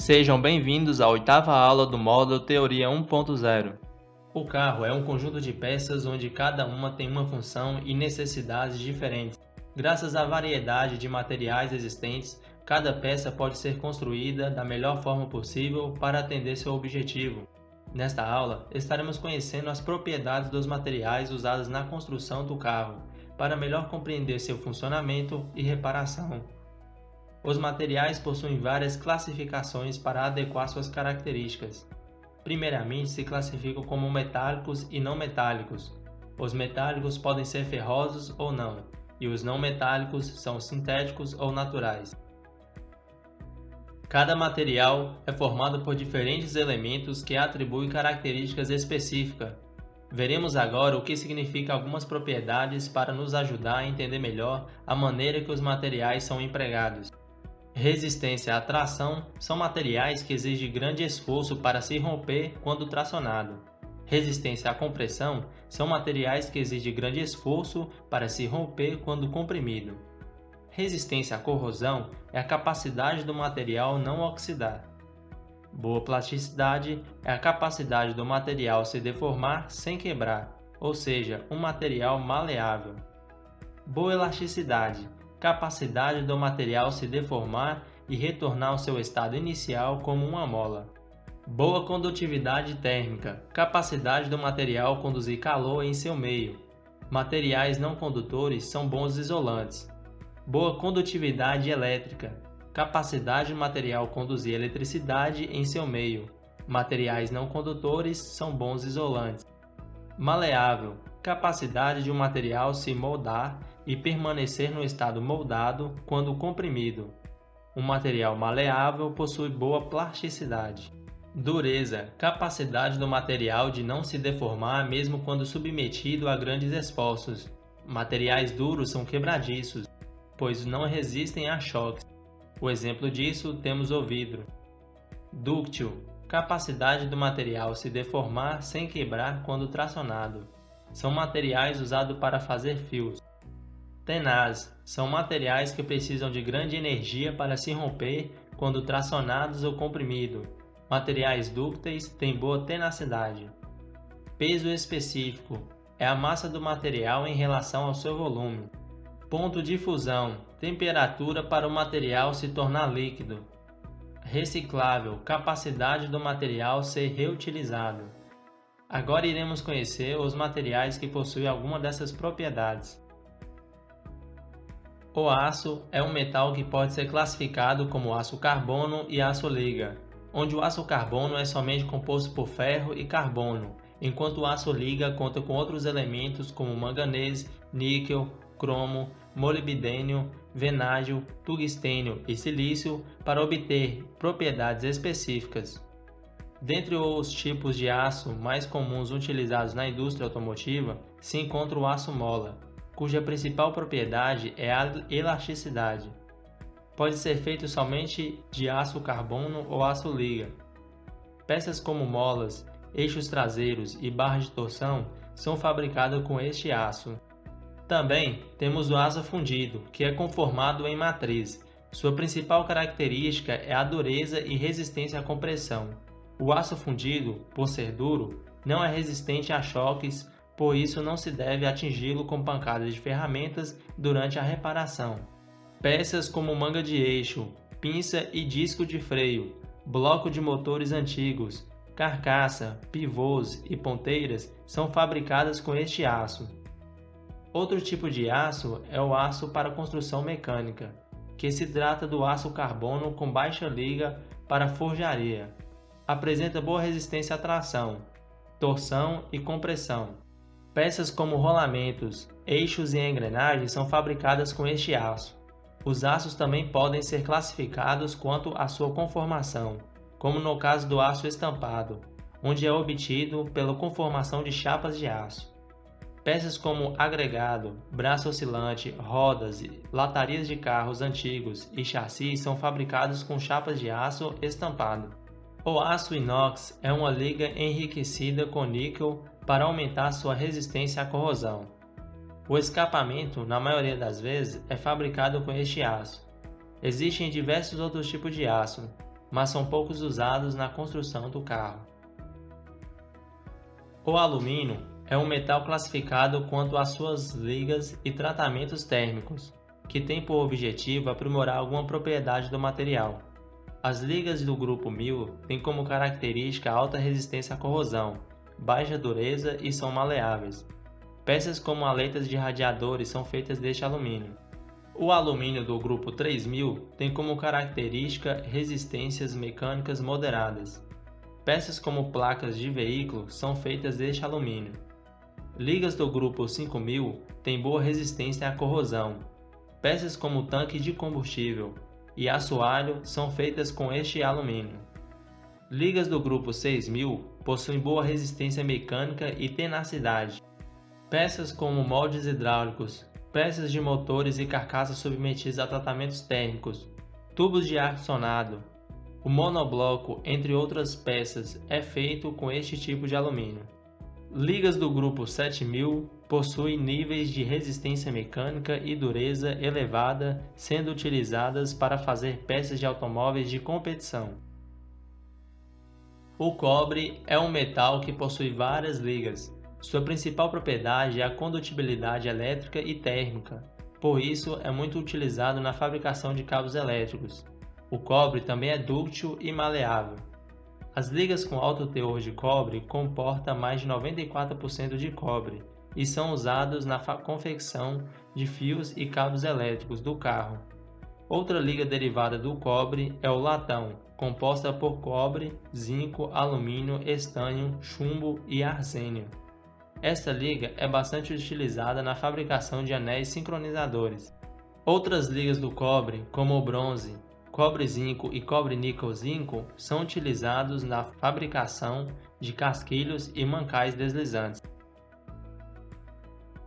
Sejam bem-vindos à oitava aula do módulo Teoria 1.0. O carro é um conjunto de peças onde cada uma tem uma função e necessidades diferentes. Graças à variedade de materiais existentes, cada peça pode ser construída da melhor forma possível para atender seu objetivo. Nesta aula, estaremos conhecendo as propriedades dos materiais usados na construção do carro, para melhor compreender seu funcionamento e reparação. Os materiais possuem várias classificações para adequar suas características. Primeiramente, se classificam como metálicos e não metálicos. Os metálicos podem ser ferrosos ou não, e os não metálicos são sintéticos ou naturais. Cada material é formado por diferentes elementos que atribuem características específicas. Veremos agora o que significa algumas propriedades para nos ajudar a entender melhor a maneira que os materiais são empregados. Resistência à tração são materiais que exigem grande esforço para se romper quando tracionado. Resistência à compressão são materiais que exigem grande esforço para se romper quando comprimido. Resistência à corrosão é a capacidade do material não oxidar. Boa plasticidade é a capacidade do material se deformar sem quebrar, ou seja, um material maleável. Boa elasticidade, capacidade do material se deformar e retornar ao seu estado inicial como uma mola. Boa condutividade térmica, capacidade do material conduzir calor em seu meio. Materiais não condutores são bons isolantes. Boa condutividade elétrica, capacidade do material conduzir eletricidade em seu meio. Materiais não condutores são bons isolantes. Maleável, capacidade de um material se moldar e permanecer no estado moldado quando comprimido. Um material maleável possui boa plasticidade. Dureza, capacidade do material de não se deformar mesmo quando submetido a grandes esforços. Materiais duros são quebradiços, pois não resistem a choques. O exemplo disso temos o vidro. Dúctil, capacidade do material se deformar sem quebrar quando tracionado. São materiais usados para fazer fios. Tenaz, são materiais que precisam de grande energia para se romper quando tracionados ou comprimidos. Materiais dúcteis têm boa tenacidade. Peso específico é a massa do material em relação ao seu volume. Ponto de fusão, temperatura para o material se tornar líquido. Reciclável, capacidade do material ser reutilizado. Agora iremos conhecer os materiais que possuem alguma dessas propriedades. O aço é um metal que pode ser classificado como aço carbono e aço liga, onde o aço carbono é somente composto por ferro e carbono, enquanto o aço liga conta com outros elementos como manganês, níquel, cromo, molibdênio, vanádio, tungstênio e silício para obter propriedades específicas. Dentre os tipos de aço mais comuns utilizados na indústria automotiva, se encontra o aço mola, cuja principal propriedade é a elasticidade. Pode ser feito somente de aço carbono ou aço liga. Peças como molas, eixos traseiros e barras de torção são fabricadas com este aço. Também temos o aço fundido, que é conformado em matriz. Sua principal característica é a dureza e resistência à compressão. O aço fundido, por ser duro, não é resistente a choques, por isso não se deve atingi-lo com pancadas de ferramentas durante a reparação. Peças como manga de eixo, pinça e disco de freio, bloco de motores antigos, carcaça, pivôs e ponteiras são fabricadas com este aço. Outro tipo de aço é o aço para construção mecânica, que se trata do aço carbono com baixa liga para forjaria. Apresenta boa resistência à tração, torção e compressão. Peças como rolamentos, eixos e engrenagens são fabricadas com este aço. Os aços também podem ser classificados quanto à sua conformação, como no caso do aço estampado, onde é obtido pela conformação de chapas de aço. Peças como agregado, braço oscilante, rodas, latarias de carros antigos e chassis são fabricados com chapas de aço estampado. O aço inox é uma liga enriquecida com níquel para aumentar sua resistência à corrosão. O escapamento, na maioria das vezes, é fabricado com este aço. Existem diversos outros tipos de aço, mas são poucos usados na construção do carro. O alumínio é um metal classificado quanto às suas ligas e tratamentos térmicos, que tem por objetivo aprimorar alguma propriedade do material. As ligas do grupo 1000 têm como característica alta resistência à corrosão, baixa dureza e são maleáveis. Peças como aletas de radiadores são feitas deste alumínio. O alumínio do grupo 3000 tem como característica resistências mecânicas moderadas. Peças como placas de veículo são feitas deste alumínio. Ligas do grupo 5000 têm boa resistência à corrosão. Peças como tanque de combustível e assoalho são feitas com este alumínio. Ligas do grupo 6000 possuem boa resistência mecânica e tenacidade. Peças como moldes hidráulicos, peças de motores e carcaças submetidas a tratamentos térmicos, tubos de ar-condicionado, o monobloco, entre outras peças, é feito com este tipo de alumínio. Ligas do grupo 7000 possuem níveis de resistência mecânica e dureza elevada, sendo utilizadas para fazer peças de automóveis de competição. O cobre é um metal que possui várias ligas. Sua principal propriedade é a condutibilidade elétrica e térmica, por isso é muito utilizado na fabricação de cabos elétricos. O cobre também é dúctil e maleável. As ligas com alto teor de cobre comportam mais de 94% de cobre e são usados na confecção de fios e cabos elétricos do carro. Outra liga derivada do cobre é o latão, composta por cobre, zinco, alumínio, estânio, chumbo e arsênio. Esta liga é bastante utilizada na fabricação de anéis sincronizadores. Outras ligas do cobre, como o bronze, cobre-zinco e cobre-níquel-zinco, são utilizados na fabricação de casquilhos e mancais deslizantes.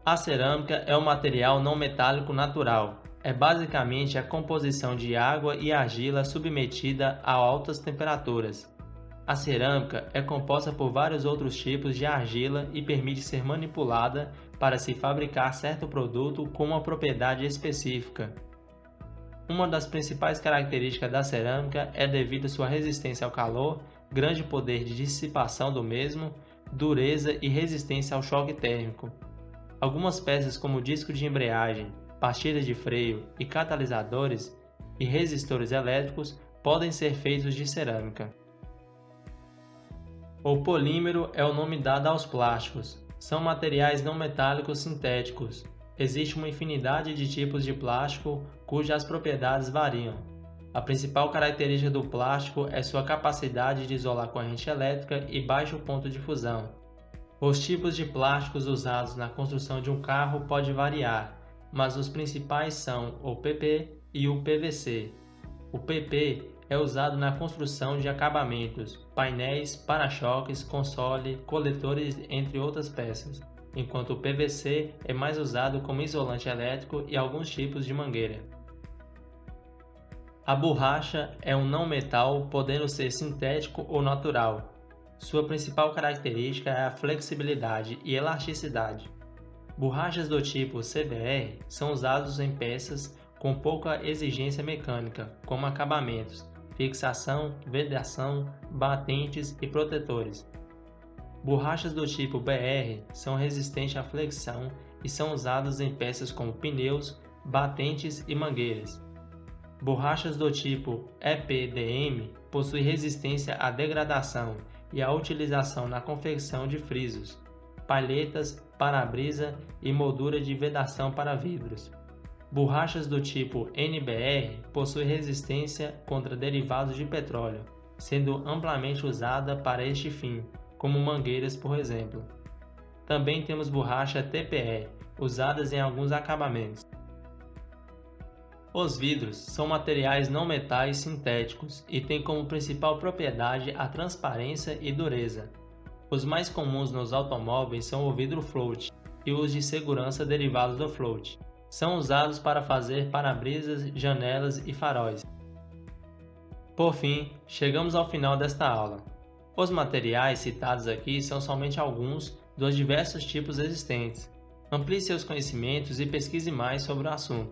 A cerâmica é um material não metálico natural. É basicamente a composição de água e argila submetida a altas temperaturas. A cerâmica é composta por vários outros tipos de argila e permite ser manipulada para se fabricar certo produto com uma propriedade específica. Uma das principais características da cerâmica é devido à sua resistência ao calor, grande poder de dissipação do mesmo, dureza e resistência ao choque térmico. Algumas peças como disco de embreagem, pastilhas de freio e catalisadores e resistores elétricos podem ser feitos de cerâmica. O polímero é o nome dado aos plásticos. São materiais não metálicos sintéticos. Existe uma infinidade de tipos de plástico cujas propriedades variam. A principal característica do plástico é sua capacidade de isolar corrente elétrica e baixo ponto de fusão. Os tipos de plásticos usados na construção de um carro podem variar, mas os principais são o PP e o PVC. O PP é usado na construção de acabamentos, painéis, para-choques, console, coletores, entre outras peças, enquanto o PVC é mais usado como isolante elétrico e alguns tipos de mangueira. A borracha é um não-metal, podendo ser sintético ou natural. Sua principal característica é a flexibilidade e elasticidade. Borrachas do tipo CBR são usadas em peças com pouca exigência mecânica, como acabamentos, fixação, vedação, batentes e protetores. Borrachas do tipo BR são resistentes à flexão e são usadas em peças como pneus, batentes e mangueiras. Borrachas do tipo EPDM possuem resistência à degradação e à utilização na confecção de frisos, palhetas, para-brisa e moldura de vedação para vidros. Borrachas do tipo NBR possuem resistência contra derivados de petróleo, sendo amplamente usada para este fim, como mangueiras, por exemplo. Também temos borracha TPE, usadas em alguns acabamentos. Os vidros são materiais não metais sintéticos e têm como principal propriedade a transparência e dureza. Os mais comuns nos automóveis são o vidro float e os de segurança derivados do float. São usados para fazer para-brisas, janelas e faróis. Por fim, chegamos ao final desta aula. Os materiais citados aqui são somente alguns dos diversos tipos existentes. Amplie seus conhecimentos e pesquise mais sobre o assunto.